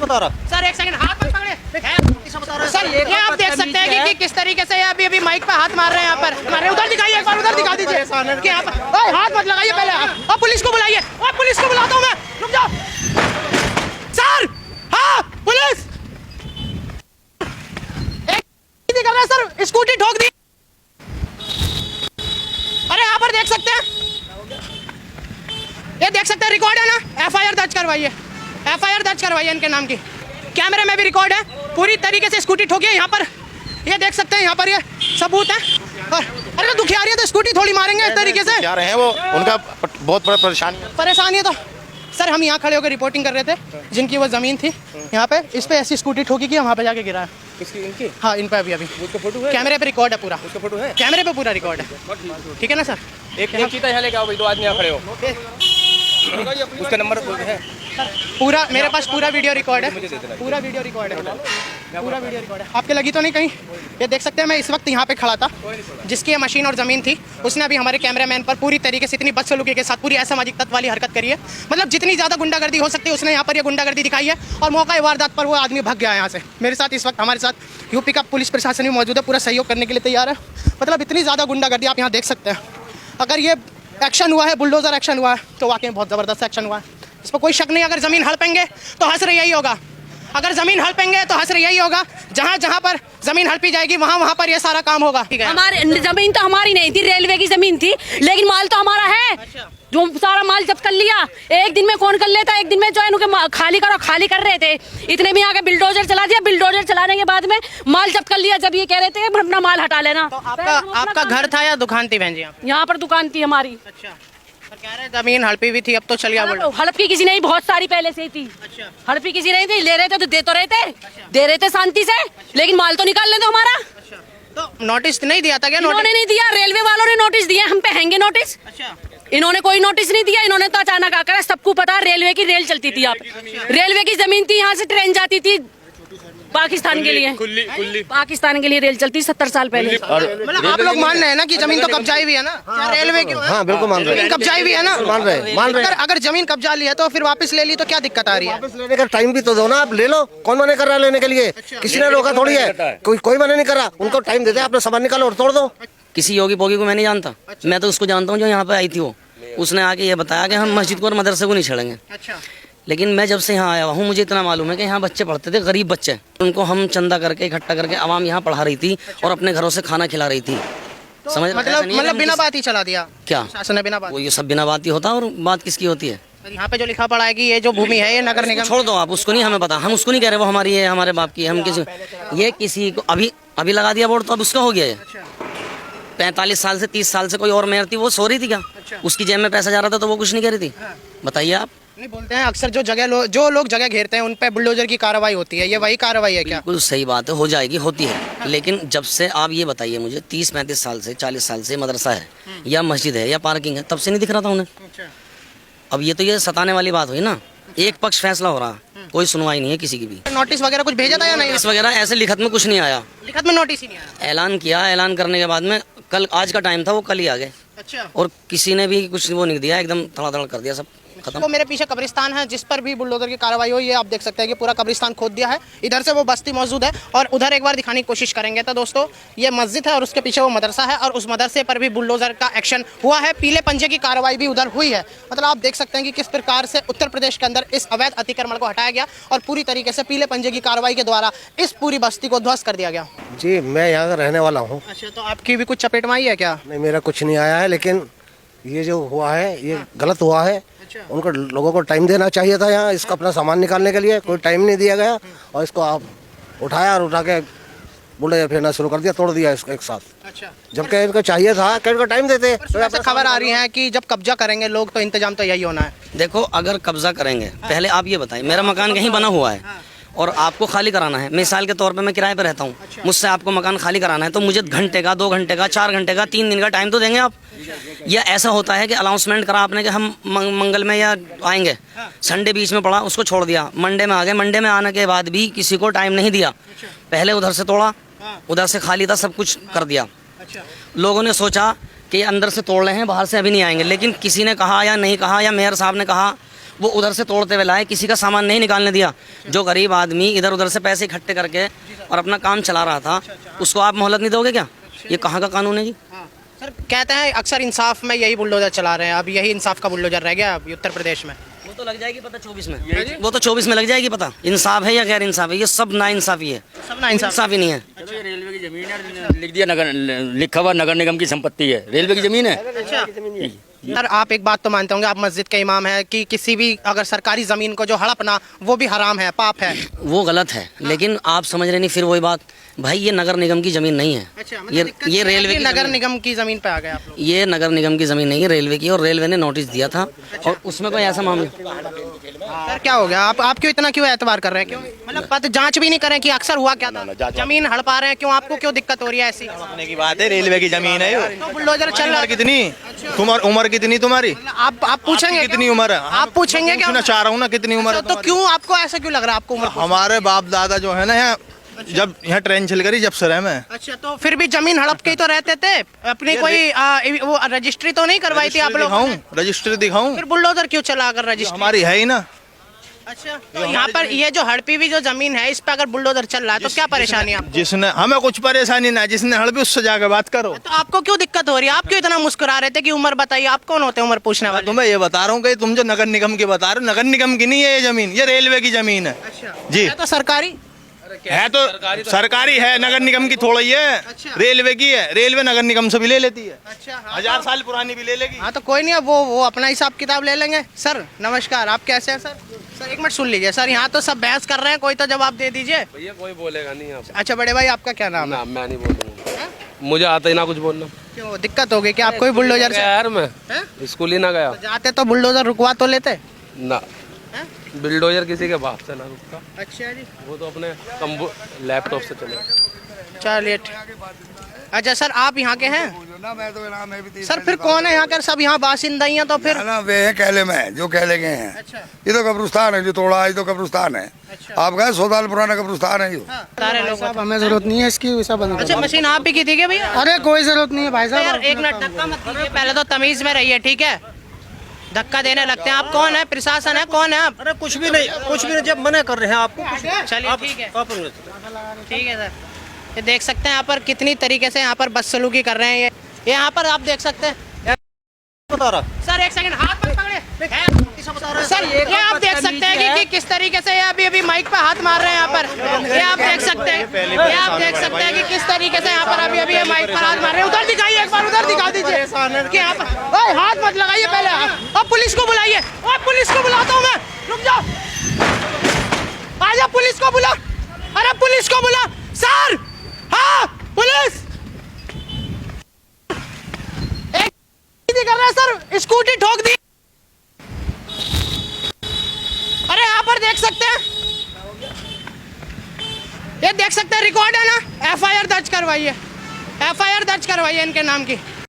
बता रहा। सर एक सेकंड, हाथ मत पकड़े सर। ये आप देख सकते हैं कि किस तरीके से अभी माइक पे हाथ मार रहे हैं यहाँ पर। मारे उधर दिखाइए, एक बार उधर दिखा दीजिए कि यहाँ पर। ओए हाथ मत लगाइए पहले। अब पुलिस को बुलाइए, अब पुलिस को बुलाता हूँ मैं, रुक जाओ सर। हाँ पुलिस कर रहा है सर, स्कूटी ठोक दी। अरे यहाँ पर देख सकते हैं, ये देख सकते हैं, रिकॉर्ड है ना। एफआईआर दर्ज करवाइए, एफआईआर दर्ज करवाइए इनके नाम की। कैमरे में भी रिकॉर्ड है, पूरी तरीके से स्कूटी ठोकी है यहाँ पर। ये देख सकते हैं यहाँ पर, ये सबूत है। और अरे दुखिया रही है तो स्कूटी थोड़ी मारेंगे इस तरीके से। जा रहे हैं वो, उनका बहुत बड़ा परेशानी है तो सर हम यहाँ खड़े होकर रिपोर्टिंग कर रहे थे, जिनकी वो जमीन थी यहाँ पे, इस पे ऐसी स्कूटी ठोकी कि वहाँ पे जाके गिरा है। किसकी? इनकी? हाँ इन पे अभी उसका फोटो है, कैमरे पे रिकॉर्ड है पूरा। उसका फोटो है, कैमरे पे पूरा रिकॉर्ड है। ठीक है ना सर। एक चीता यहाँ लेके आओ भाई, दो आदमी यहाँ खड़े हो। उसका नंबर है पूरा, मेरे पास पूरा वीडियो रिकॉर्ड है, पूरा वीडियो रिकॉर्ड है, पूरा वीडियो रिकॉर्ड है। आपके लगी तो नहीं कहीं? ये देख सकते हैं, मैं इस वक्त यहाँ पे खड़ा था, जिसकी ये मशीन और ज़मीन थी, उसने अभी हमारे कैमरामैन पर पूरी तरीके से इतनी बदसलूकी के साथ पूरी असामाजिक तत्व वाली हरकत करी है। मतलब जितनी ज़्यादा गुंडागर्दी हो सकती है उसने यहाँ पर ये गुंडागर्दी दिखाई है, और मौका वारदात पर वो आदमी भाग गया यहाँ से। मेरे साथ इस वक्त, हमारे साथ यूपी का पुलिस प्रशासन भी मौजूद है, पूरा सहयोग करने के लिए तैयार है। मतलब इतनी ज़्यादा गुंडागर्दी आप यहाँ देख सकते हैं। अगर ये एक्शन हुआ है, बुलडोज़र एक्शन हुआ है, तो वाकई में बहुत ज़बरदस्त एक्शन हुआ है, इस पर कोई शक नहीं। अगर ज़मीन हड़पेंगे तो हश्र यही होगा, अगर ज़मीन हड़पेंगे तो हश्र यही होगा। जहाँ जहाँ पर ज़मीन हड़पी जाएगी वहाँ वहाँ पर ये सारा काम होगा। ठीक है, हमारे ज़मीन तो हमारी नहीं थी, रेलवे की ज़मीन थी, लेकिन माल तो हमारा है। जो सारा माल जब्त कर लिया, एक दिन में कौन कर लेता, एक दिन में जो है उनके खाली करो, खाली कर रहे थे, इतने में आके बिल्डोजर चला दिया। बिल्डोजर चलाने के बाद में माल जब्त कर लिया। जब ये कह रहे थे अपना माल हटा लेना। तो आपका घर था या दुकान थी बहन जी? यहाँ पर दुकान थी हमारी। अच्छा, कह रहे जमीन हड़पी हुई थी, अब तो चलिए। हड़प की किसी नहीं, बहुत सारी पहले से ही थी। अच्छा, हड़पी किसी नहीं थी, ले रहे थे तो दे तो रहे थे, दे रहे थे शांति से, लेकिन माल तो निकाल लेते हमारा। अच्छा, तो नोटिस नहीं दिया था क्या? इन्होंने नहीं दिया, रेलवे वालों ने नोटिस दिया, हम पे हैंगे नोटिस। अच्छा, इन्होंने कोई नोटिस नहीं दिया। इन्होंने तो अचानक आकर, सबको पता रेलवे की रेल चलती थी, आप रेलवे की जमीन थी, यहाँ से ट्रेन जाती थी पाकिस्तान के लिए, पाकिस्तान के लिए रेल चलती 70 साल पहले। मतलब आप लोग मान रहे हैं ना कि जमीन तो कब्जाई हुई है ना? क्या रेलवे की? हाँ बिल्कुल मान रहे हैं, कब्जाई हुई है ना? मान रहे हैं। अगर जमीन कब्जा ली है तो फिर वापस ले ली तो क्या दिक्कत आ रही है? वापस लेने का टाइम भी तो दो ना, आप ले लो। कौन मना कर रहा है लेने के लिए? किसी ने रोका थोड़ी है, कोई मना नहीं कर रहा। उनको टाइम दे दे, अपना सामान निकालो और तोड़ दो। किसी योगी पोगी को मैं नहीं जानता, मैं तो उसको जानता हूँ जो यहाँ पे आई थी। वो उसने आके ये बताया कि हम मस्जिद को और मदरसे को नहीं छेड़ेंगे। अच्छा, लेकिन मैं जब से यहाँ आया हूँ मुझे इतना मालूम है कि यहाँ बच्चे पढ़ते थे, गरीब बच्चे, उनको हम चंदा करके इकट्ठा करके आवाम यहाँ पढ़ा रही थी और अपने घरों से खाना खिला रही थी। समझ मतलब बिना बात ही चला दिया क्या? शासन ने बिना बात। वो ये सब बिना बात ही होता, और बात किसकी होती है? यहाँ पे जो लिखा पड़ा है कि ये जो भूमि है ये नगर निगम। छोड़ दो आप, उसको नहीं हमें पता, हम उसको नहीं कह रहे वो हमारी है, हमारे बाप की है। हम किसी, ये किसी को अभी लगा दिया बोर्ड तो अब उसका हो गया है। 45 साल से 30 साल से कोई और मेयर थी, वो सो रही थी क्या? उसकी जेब में पैसा जा रहा था तो वो कुछ नहीं कह रही थी? बताइए आप। नहीं बोलते हैं अक्सर जो लोग जगह घेरते हैं उन पे बुलडोजर की कार्रवाई होती है, ये वही कार्रवाई है क्या? बिल्कुल सही बात है, हो जाएगी, होती है। लेकिन जब से आप ये बताइए मुझे 30-35 साल से 40 साल से मदरसा है या मस्जिद है या पार्किंग है, तब से नहीं दिख रहा था उन्हें। अब ये तो ये सताने वाली बात हुई ना, एक पक्ष फैसला हो रहा, कोई सुनवाई नहीं है किसी की भी। नोटिस वगैरह कुछ भेजा था या नहीं? नोटिस वगैरह ऐसे लिखत में कुछ नहीं आया, लिखत में नोटिस ही नहीं आया। ऐलान किया, ऐलान करने के बाद में कल, आज का टाइम था, वो कल ही आ गए। अच्छा, और किसी ने भी कुछ वो नहीं दिया, एकदम धड़ाधड़ कर दिया सब खत्म। तो मेरे पीछे कब्रिस्तान है जिस पर भी बुलडोजर की कार्रवाई हुई है, आप देख सकते हैं कि पूरा कब्रिस्तान खोद दिया है। इधर से वो बस्ती मौजूद है और उधर एक बार दिखाने की कोशिश करेंगे। तो दोस्तों ये मस्जिद है और उसके पीछे वो मदरसा है, और उस मदरसे पर भी बुलडोजर का एक्शन हुआ है, पीले पंजे की कार्रवाई भी उधर हुई है। मतलब आप देख सकते हैं कि किस प्रकार से उत्तर प्रदेश के अंदर इस अवैध अतिक्रमण को हटाया गया और पूरी तरीके से पीले पंजे की कार्रवाई के द्वारा इस पूरी बस्ती को ध्वस्त कर दिया गया। जी मैं यहाँ का रहने वाला हूँ। अच्छा, तो आपकी भी कुछ चपेट में आई है क्या? नहीं, मेरा कुछ नहीं आया है, लेकिन ये जो हुआ है ये गलत हुआ है। उनको लोगों को टाइम देना चाहिए था यहाँ इसका अपना सामान निकालने के लिए, कोई टाइम नहीं दिया गया और इसको आप उठाया और उठा के बुलडोजर फेरना शुरू कर दिया, तोड़ दिया इसको एक साथ। अच्छा, जबकि इनको चाहिए था कि इनको टाइम देते। तो खबर आ रही है कि जब कब्जा करेंगे लोग तो इंतजाम तो यही होना है। देखो, अगर कब्जा करेंगे, पहले आप ये बताइए, मेरा मकान कहीं बना हुआ है और आपको खाली कराना है, मिसाल के तौर पे मैं किराए पे रहता हूँ, मुझसे आपको मकान खाली कराना है, तो मुझे घंटे का, 2 घंटे का, 4 घंटे का, 3 दिन का टाइम तो देंगे आप? या ऐसा होता है कि अनाउंसमेंट करा आपने कि हम मंगल में या आएंगे, संडे बीच में पड़ा, उसको छोड़ दिया, मंडे में आ गए, मंडे में आने के बाद भी किसी को टाइम नहीं दिया, पहले उधर से तोड़ा, उधर से खाली था, सब कुछ कर दिया। लोगों ने सोचा कि अंदर से तोड़ रहे हैं, बाहर से अभी नहीं आएंगे, लेकिन किसी ने कहा या नहीं कहा, या मेयर साहब ने कहा, वो उधर से तोड़ते हुए लाए, किसी का सामान नहीं निकालने दिया। जो गरीब आदमी इधर उधर से पैसे इकट्ठे करके और अपना काम चला रहा था, उसको आप मोहलत नहीं दोगे क्या? ये कहाँ का कानून है जी? सर कहते हैं अक्सर इंसाफ में यही बुलडोजर चला रहे हैं, अब यही इंसाफ का बुलडोजर रह गया अभी उत्तर प्रदेश में। वो तो लग जाएगी पता 24 में, वो तो 24 में लग जाएगी पता, इंसाफ है या गैर इंसाफ है। ये सब ना इंसाफी है, सब ना इंसाफ। इंसाफ ही नहीं है। चलो ये रेलवे की जमीन है, लिख दिया नगर, लिखा हुआ नगर निगम की संपत्ति है, रेलवे की जमीन है। सर आप एक बात तो मानते होंगे, आप मस्जिद के इमाम हैं, कि किसी भी अगर सरकारी ज़मीन को जो हड़पना वो भी हराम है, पाप है। वो गलत है, लेकिन आप समझ रहे नहीं। फिर वही बात, भाई ये नगर निगम की ज़मीन नहीं है। अच्छा, ये रेलवे की नगर निगम की ज़मीन पे आ गए आप लोग। ये नगर निगम की ज़मीन नहीं है, रेलवे की, और रेलवे ने नोटिस दिया था और उसमें कोई ऐसा मामला। सर क्या हो गया, आप क्यों इतना क्यों एतबार कर रहे हैं? क्यों मतलब पता जांच भी नहीं करें कि अक्सर हुआ क्या था, जमीन हड़पा रहे हैं, क्यों आपको क्यों दिक्कत हो रही है ऐसी? अपने की बात है, रेलवे की जमीन है ये। तो बुलडोजर चल रहा है। कितनी उम्र कितनी तुम्हारी? आप पूछेंगे कितनी क्या? उम्र है? आप पूछेंगे क्या? पूछना चाह रहा हूँ ना, कितनी उम्र है अच्छा, तो क्यों आपको ऐसा क्यों लग रहा है आपको उम्र? हमारे बाप दादा जो है ना यहाँ, जब यहाँ ट्रेन चल करी जब से रहे मैं। अच्छा, तो फिर भी जमीन हड़प के ही तो रहते थे, अपनी कोई वो रजिस्ट्री तो नहीं करवाई थी आप लोग? रजिस्ट्री दिखाऊं? फिर बुलडोजर क्यों चला अगर रजिस्ट्री हमारी है ही ना। अच्छा, तो यहाँ पर ये जो हड़पी हुई जो जमीन है, इस पे अगर बुलडोजर चल रहा है तो क्या परेशानी है आपको? जिसने, हमें कुछ परेशानी ना, जिसने हड़पी उससे जाकर बात करो। तो आपको क्यों दिक्कत हो रही है? आप क्यों इतना मुस्कुरा रहे थे कि उम्र बताइए? आप कौन होते हैं उम्र पूछने वाले? तुम्हें ये बता रहा हूँ कि तुम जो नगर निगम की बता रहे हो, नगर निगम की नहीं है ये जमीन, ये रेलवे की जमीन है। अच्छा जी है तो सरकारी है, तो सरकारी है, नगर निगम की थोड़ा ही है। अच्छा। रेलवे की है, रेलवे नगर निगम से भी ले लेती है। अच्छा, हाँ 1000 साल पुरानी भी ले लेगी। हाँ तो कोई नहीं है, वो अपना हिसाब किताब ले लेंगे। सर नमस्कार, आप कैसे हैं सर? सर एक मिनट सुन लीजिए सर, यहाँ तो सब बहस कर रहे हैं, कोई तो जवाब दे दीजिए। भैया कोई बोलेगा नहीं आप। अच्छा बड़े भाई, आपका क्या नाम है? ना मैं नहीं बोलूँगा, मुझे आता ही ना कुछ बोलना। क्यों दिक्कत हो गई क्या आपको? बुलडोजर से यार मैं हैं? स्कूल ही ना गया जाते तो बुलडोजर रुकवा तो लेते ना। हैं? बिल्डोजर किसी के बाप से ना रुकता, अच्छा जी, वो तो अपने लैपटॉप से चले। चलिए। अच्छा सर, आप यहाँ के हैं? सर फिर कौन है यहाँ के? सब यहाँ बासिंदा ही हैं तो फिर? ना वे हैं कहले में, जो कहले गए हैं। अच्छा ये तो कब्रिस्तान है, जो तोड़ा है ये तो कब्रिस्तान है। अच्छा। आप गए 100 साल पुराना कब्रिस्तान है ये। सारे लोग। हमें जरूरत नहीं है इसकी, वैसा बंद अच्छा, मशीन आप भी की थी क्या भैया? अरे कोई जरूरत नहीं है भाई यार साहब। एक मिनट, धक्का मत दीजिए, पहले तो तमीज में रहिए, ठीक है? धक्का देने लगते हैं। आप कौन है? प्रशासन है? कौन है आप? अरे कुछ भी नहीं, कुछ भी नहीं, जब मना कर रहे हैं आपको। चलिए ठीक है, आप ठीक है सर। ये देख सकते हैं यहाँ पर कितनी तरीके से यहाँ पर बदसलूकी कर रहे हैं। ये यहाँ पर आप देख सकते हैं। बता रहा सर एक सेकंड, हाथ मत पकड़े सर। ये आप देख सकते हैं कि किस तरीके से ये अभी माइक पे हाथ मार रहे हैं यहाँ पर। ये आप देख सकते हैं, ये आप देख सकते हैं कि किस तरीके से यहाँ पर अभी ये माइक पर हाथ मार रहे हैं। उधर दिखाइए, एक बार उधर दिखा दीजिए कि यहाँ पर। ओए हाथ मत लगाइए पहले, अब पुलिस को बुलाइए। और पुलिस को बुलाता हूँ मैं, रुक जाओ। आजा पुलिस को बुला, अरे पुलिस को बुला सर। हाँ पुलिस कर रहे हैं सर, स्कूटी ठोक दी। अरे यहाँ पर देख सकते हैं, ये देख सकते हैं, रिकॉर्ड है ना। FIR दर्ज करवाइए, FIR दर्ज करवाइए इनके नाम की।